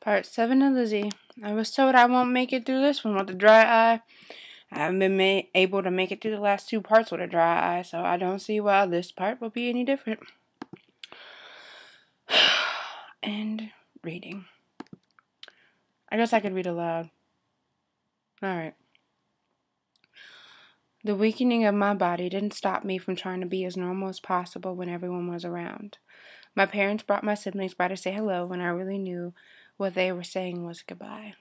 Part 7 of Lizzie. I was told I won't make it through this one with a dry eye. I haven't been able to make it through the last 2 parts with a dry eye, so I don't see why this part will be any different. And reading. I guess I could read aloud. Alright. The weakening of my body didn't stop me from trying to be as normal as possible when everyone was around. My parents brought my siblings by to say hello when I really knew what they were saying was goodbye.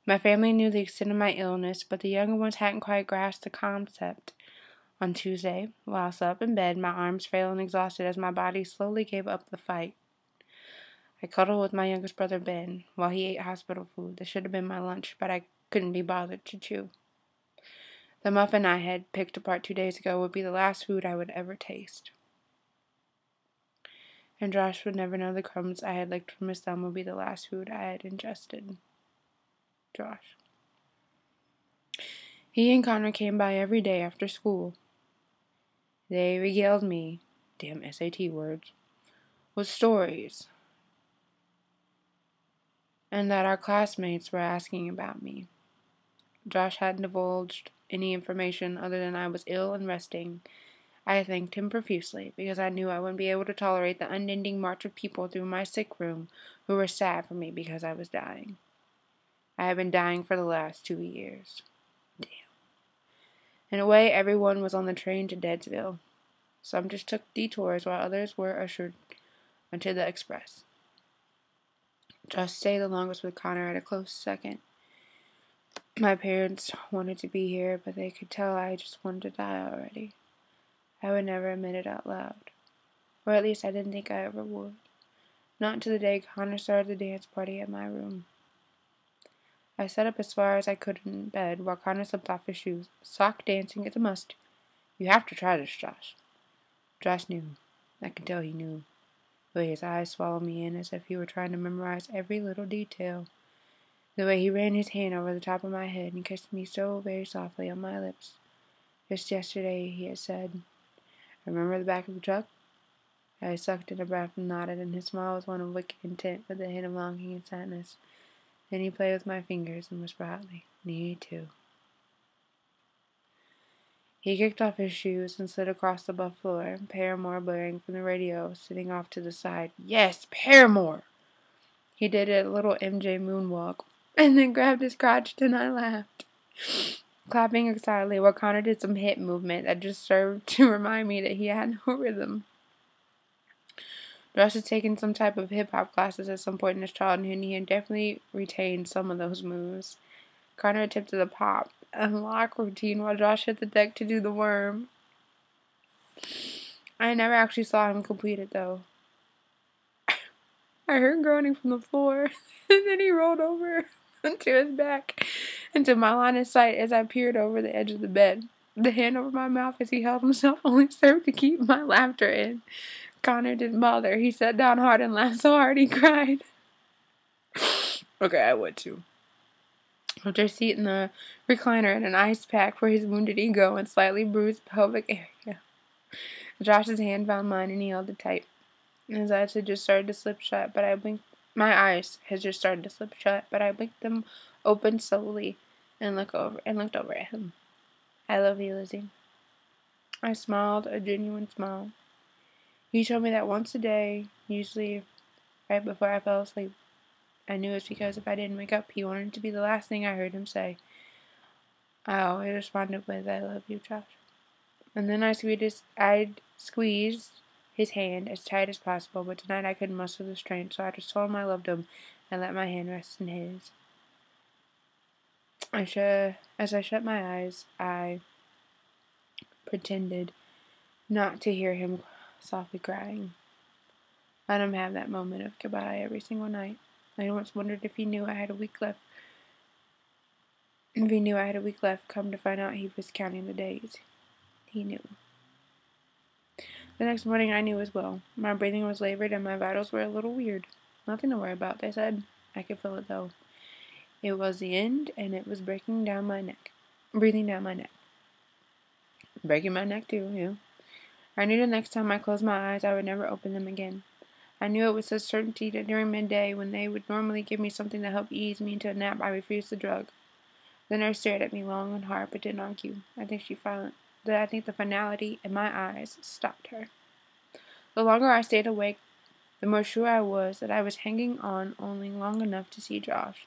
My family knew the extent of my illness, but the younger ones hadn't quite grasped the concept. On Tuesday, whilst up in bed, my arms frail and exhausted as my body slowly gave up the fight. I cuddled with my youngest brother Ben while he ate hospital food that should have been my lunch, but I couldn't be bothered to chew. The muffin I had picked apart 2 days ago would be the last food I would ever taste. And Josh would never know the crumbs I had licked from his thumb would be the last food I had ingested. Josh. He and Connor came by every day after school. They regaled me, damn SAT words, with stories, and that our classmates were asking about me. Josh hadn't divulged any information other than I was ill and resting. I thanked him profusely, because I knew I wouldn't be able to tolerate the unending march of people through my sick room who were sad for me because I was dying. I had been dying for the last 2 years. Damn. In a way, everyone was on the train to Deadsville. Some just took detours, while others were ushered onto the express. Josh stayed the longest with Connor at a close second. My parents wanted to be here, but they could tell I just wanted to die already. I would never admit it out loud. Or at least I didn't think I ever would. Not until the day Connor started the dance party at my room. I sat up as far as I could in bed while Connor slipped off his shoes. Sock dancing is a must. You have to try this, Josh. Josh knew. I could tell he knew. The way his eyes swallowed me in as if he were trying to memorize every little detail. The way he ran his hand over the top of my head and kissed me so very softly on my lips. Just yesterday he had said, "Remember the back of the truck?" I sucked in a breath and nodded, and his smile was one of wicked intent with a hint of longing and sadness. Then he played with my fingers and whispered hotly, "Me too." He kicked off his shoes and slid across the buff floor, Paramore blaring from the radio, sitting off to the side. Yes, Paramore! He did a little MJ moonwalk, and then grabbed his crotch, and I laughed, clapping excitedly while Connor did some hip movement that just served to remind me that he had no rhythm. Josh had taken some type of hip-hop classes at some point in his childhood, and he had definitely retained some of those moves. Connor attempted a pop and lock routine while Josh hit the deck to do the worm. I never actually saw him complete it, though. I heard groaning from the floor, and then he rolled over onto his back into my line of sight as I peered over the edge of the bed. The hand over my mouth as he held himself only served to keep my laughter in. Connor didn't bother. He sat down hard and laughed so hard he cried. Okay, I would too. After a seat in the recliner and an ice pack for his wounded ego and slightly bruised pelvic area. Josh's hand found mine and he held it tight. His eyes had just started to slip shut, but I blinked. My eyes had just started to slip shut, but I blinked them open slowly and looked over at him. "I love you, Lizzie." I smiled, a genuine smile. He told me that once a day, usually right before I fell asleep. I knew it was because if I didn't wake up, he wanted it to be the last thing I heard him say. I always responded with, "I love you, Josh." And then I'd squeezed his hand as tight as possible, but tonight I couldn't muster the strength, so I just told him I loved him and let my hand rest in his. As I shut my eyes, I pretended not to hear him softly crying. Let him have that moment of goodbye every single night. I once wondered if he knew I had a week left. Come to find out he was counting the days. He knew. The next morning I knew as well. My breathing was labored and my vitals were a little weird. Nothing to worry about, they said. I could feel it though. It was the end, and it was breathing down my neck. Breaking my neck too, yeah. I knew the next time I closed my eyes I would never open them again. I knew it with such certainty that during midday, when they would normally give me something to help ease me into a nap, I refused the drug. The nurse stared at me long and hard, but didn't argue. I think the finality in my eyes stopped her. The longer I stayed awake, the more sure I was that I was hanging on only long enough to see Josh.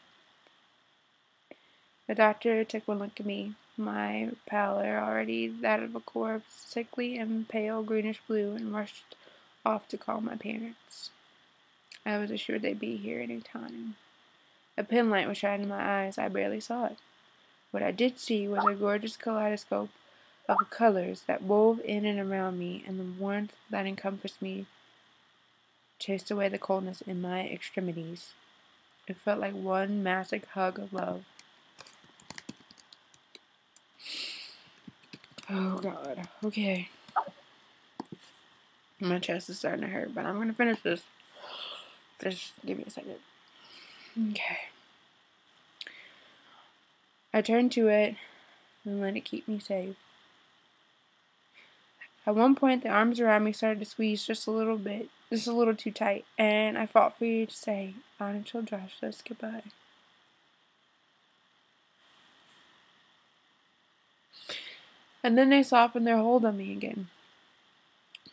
The doctor took one look at me, my pallor already that of a corpse, sickly and pale greenish blue, and rushed off to call my parents. I was assured they'd be here any time. A pin light was shining in my eyes. I barely saw it. What I did see was a gorgeous kaleidoscope of colors that wove in and around me, and the warmth that encompassed me chased away the coldness in my extremities. It felt like one massive hug of love. Oh God. Okay. My chest is starting to hurt, but I'm gonna finish this. Just give me a second. Okay. I turned to it and let it keep me safe. At one point, the arms around me started to squeeze just a little bit, just a little too tight, and I fought for you to say, "Not until Josh says goodbye." And then they softened their hold on me again.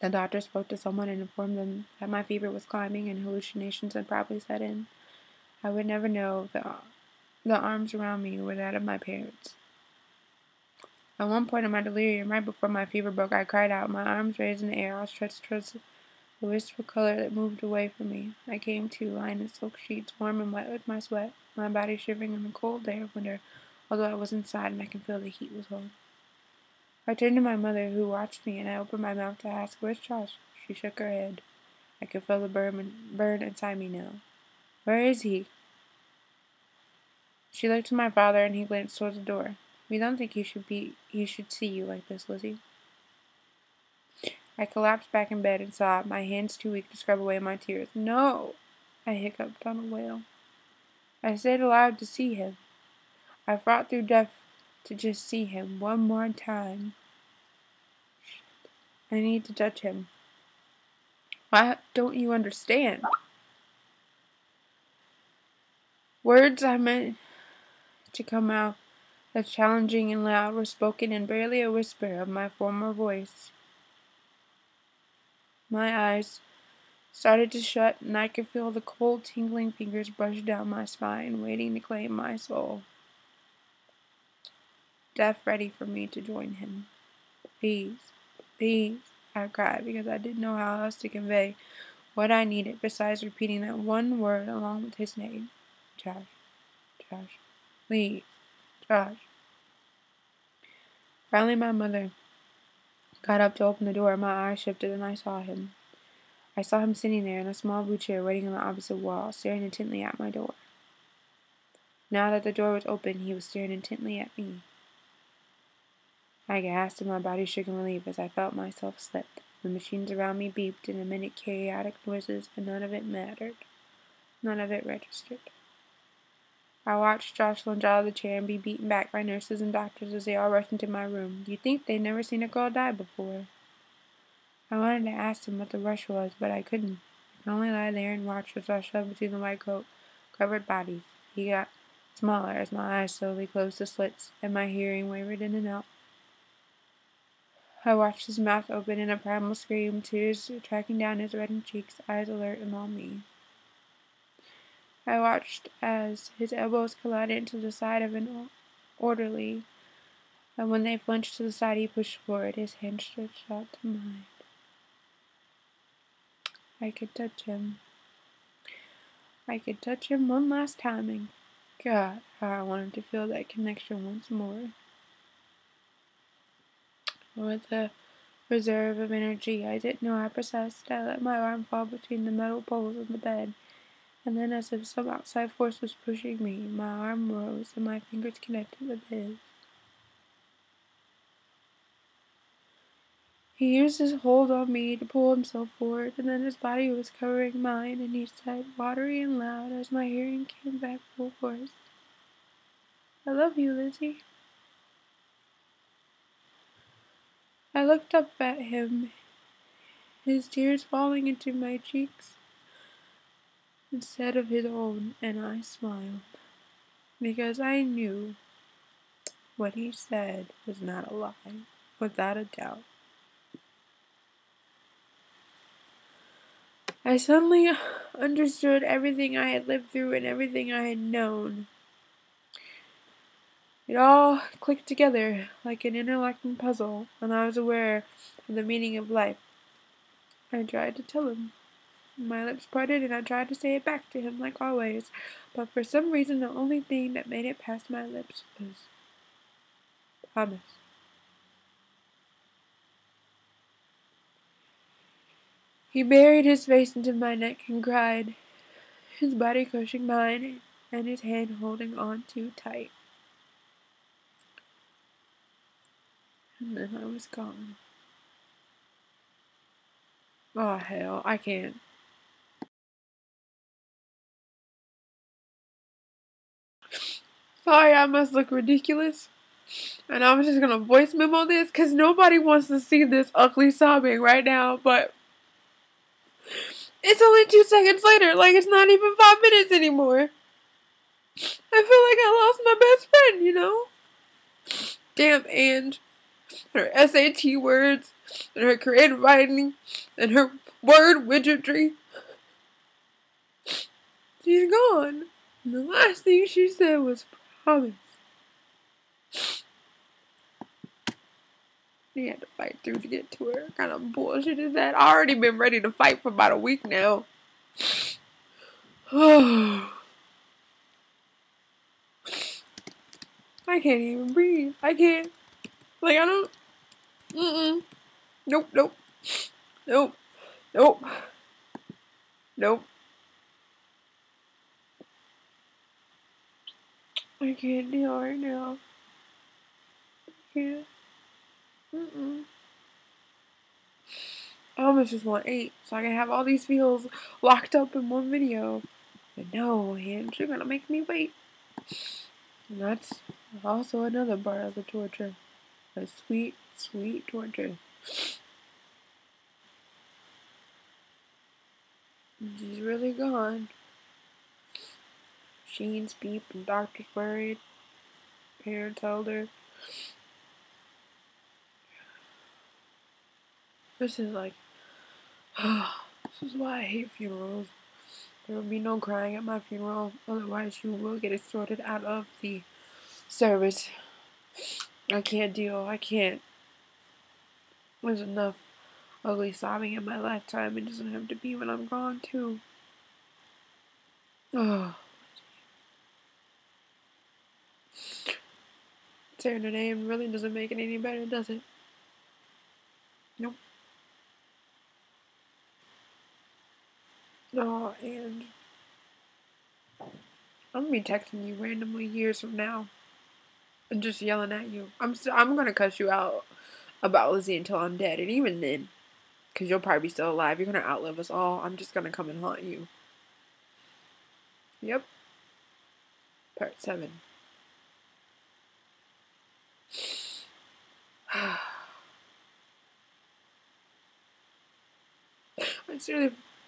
The doctor spoke to someone and informed them that my fever was climbing and hallucinations had probably set in. I would never know the arms around me were that of my parents. At one point in my delirium, right before my fever broke, I cried out, my arms raised in the air, outstretched towards the wisp of color that moved away from me. I came to, lying in silk sheets, warm and wet with my sweat, my body shivering in the cold air of winter, although I was inside and I could feel the heat was home. I turned to my mother, who watched me, and I opened my mouth to ask, "Where's Josh?" She shook her head. I could feel the burn inside me now. "Where is he?" She looked to my father, and he glanced toward the door. "We don't think he should see you like this, Lizzie." I collapsed back in bed and sobbed, my hands too weak to scrub away my tears. "No!" I hiccuped on a wail. I stayed alive to see him. I fought through death to just see him one more time. I need to touch him. Why don't you understand? Words I meant to come out as challenging and loud were spoken in barely a whisper of my former voice. My eyes started to shut, and I could feel the cold, tingling fingers brush down my spine, waiting to claim my soul. Death ready for me to join him. "Please, please," I cried, because I didn't know how else to convey what I needed besides repeating that one word along with his name. "Josh, Josh, please, Josh." Finally, my mother got up to open the door. My eyes shifted, and I saw him. I saw him sitting there in a small blue chair waiting on the opposite wall, staring intently at my door. Now that the door was open, he was staring intently at me. I gasped, and my body shook in relief as I felt myself slip. The machines around me beeped and emitted chaotic noises, and none of it mattered. None of it registered. I watched Josh lunge out of the chair and be beaten back by nurses and doctors as they all rushed into my room. You'd think they'd never seen a girl die before. I wanted to ask him what the rush was, but I couldn't. I could only lie there and watch as I shoved between the white coat-covered bodies. He got smaller as my eyes slowly closed the slits, and my hearing wavered in and out. I watched his mouth open in a primal scream, tears tracking down his reddened cheeks, eyes alert and on me. I watched as his elbows collided into the side of an orderly, and when they flinched to the side, he pushed forward, his hand stretched out to mine. I could touch him. I could touch him one last time, and God, how I wanted to feel that connection once more. With a reserve of energy I didn't know I possessed, I let my arm fall between the metal poles of the bed, and then as if some outside force was pushing me, my arm rose and my fingers connected with his. He used his hold on me to pull himself forward, and then his body was covering mine, and he said, watery and loud, as my hearing came back full force, "I love you, Lizzie." I looked up at him, his tears falling into my cheeks. instead of his own, and I smiled, because I knew what he said was not a lie, without a doubt. I suddenly understood everything I had lived through and everything I had known. It all clicked together like an interlocking puzzle, and I was aware of the meaning of life. I tried to tell him. My lips parted, and I tried to say it back to him like always, but for some reason the only thing that made it past my lips was promise. He buried his face into my neck and cried, his body crushing mine, and his hand holding on too tight. And then I was gone. Oh, hell, I can't. Sorry, I must look ridiculous. And I'm just gonna voice memo this because nobody wants to see this ugly sobbing right now, but it's only 2 seconds later, like it's not even 5 minutes anymore. I feel like I lost my best friend, you know? Damn Ange. Her SAT words, and her creative writing, and her word wizardry. She's gone. And the last thing she said was promise. He had to fight through to get to her. What kind of bullshit is that? I already been ready to fight for about a week now. I can't even breathe. I can't. Like, I don't. Nope, nope. Nope. Nope. Nope. I can't deal right now. I can't. I almost just want 8 so I can have all these feels locked up in one video. But no, Hinge, you're gonna make me wait. And that's also another part of the torture. A sweet, sweet torture. She's really gone. Sheen's beep and doctor's worried. Parents told her. This is like, this is why I hate funerals. There will be no crying at my funeral, otherwise you will get escorted out of the service. I can't deal. I can't. There's enough ugly sobbing in my lifetime. It doesn't have to be when I'm gone, too. Oh. Saying her name really doesn't make it any better, does it? Nope. Oh, and I'm gonna be texting you randomly years from now and just yelling at you. I'm gonna cuss you out about Lizzie until I'm dead, and even then, because you'll probably be still alive, you're gonna outlive us all. I'm just gonna come and haunt you. Yep. Part 7. I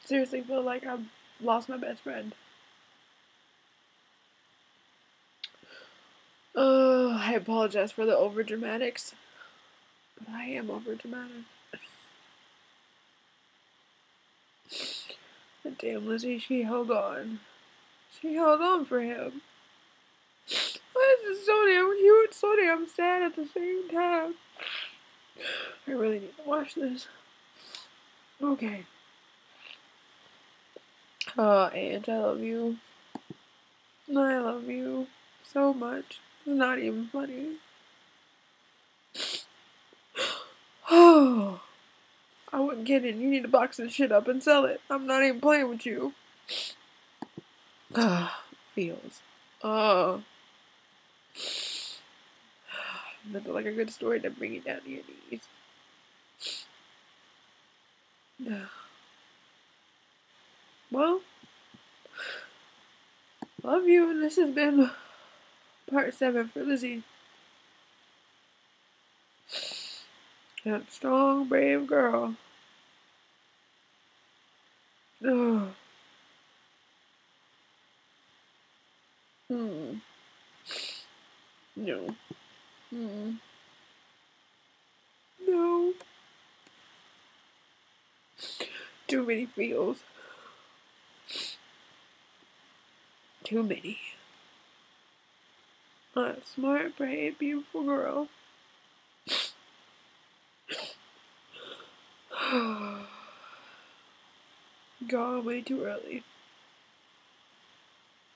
seriously feel like I've lost my best friend. I apologize for the overdramatics, but I am overdramatic. But damn, Lizzie, she held on. She held on for him. Why is this so damn cute, so damn sad at the same time? I really need to watch this. Okay. Oh, Aunt, I love you. I love you so much. It's not even funny. Oh, I wouldn't get it. You need to box this shit up and sell it. I'm not even playing with you. Feels. Oh. Nothing like a good story to bring you down to your knees. Well, love you, and this has been part 7 for Lizzie. That strong, brave girl. Ugh. Mm. No. Mm. No. Too many feels. Too many. A smart, brave, beautiful girl. Gone way too early.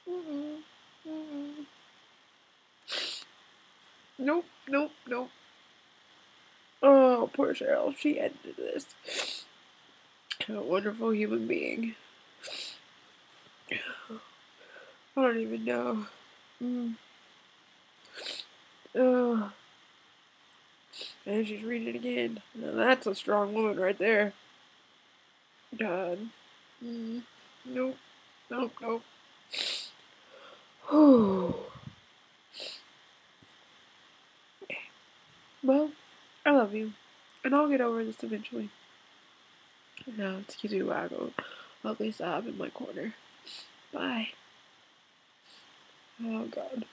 Mm-mm. Mm-mm. Nope, nope, nope. Oh, poor Cheryl. She ended this. A wonderful human being. I don't even know. Mm. Oh, and she's reading it again. Now that's a strong woman right there. God. Mm. Nope. Nope, nope. Well, I love you. And I'll get over this eventually. Now, excuse me while I go ugly sob in my corner. Bye. Oh, God.